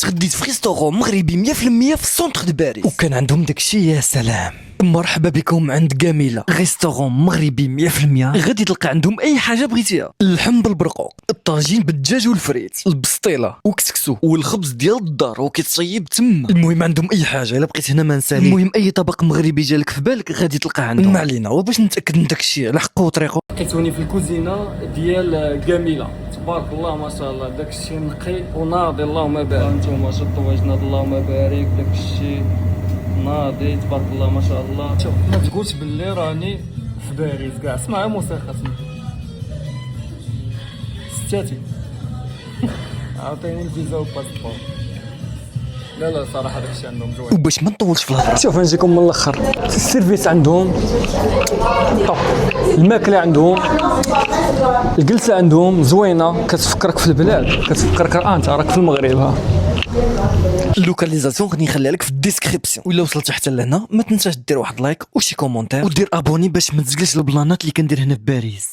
تغديت في ريستورون مغربي 100% في السونتر دو باريس، وكان عندهم داكشي يا سلام. مرحبا بكم عند جميلة ريستورون مغربي 100%. غادي تلقى عندهم اي حاجه بغيتيها، اللحم بالبرقوق، الطاجين بالدجاج والفريت، البسطيله وكسكسو والخبز ديال الدار وكيتصيب تما. المهم عندهم اي حاجه، الا بقيت هنا ما نسالي. المهم اي طبق مغربي جالك في بالك غادي تلقاه عندهم. ما علينا، وباش نتاكد من داكشي على حقه وطريقه لقيتوني في الكوزينه ديال جميله، تبارك الله ما شاء الله، داكشي نقي وناضي اللهم بارك. انتم شطوا وجنا اللهم بارك، داكشي ناضي تبارك الله ما شاء الله. شوف ما تقولش باللي راني في باريس كاع، اسمع موسيقى اسمع ستاتي عطيني الفيزا والباسبور. لا صراحه داكشي عندهم زوين. وباش ما نطولش في الهضره، شوف نجيكم من الاخر. السيرفيس عندهم طب، الماكله عندهم، الجلسه عندهم زوينه، كتفكرك في البلاد، كتفكرك انت راك في المغرب. ها اللوكاليزاسيون غادي نخليها لك في الديسكريبسيون. ولا وصلت حتى لهنا ما تنساش دير واحد لايك وشي كومونتير ودير ابوني باش ما تزقلش البلانات اللي كندير هنا في باريس.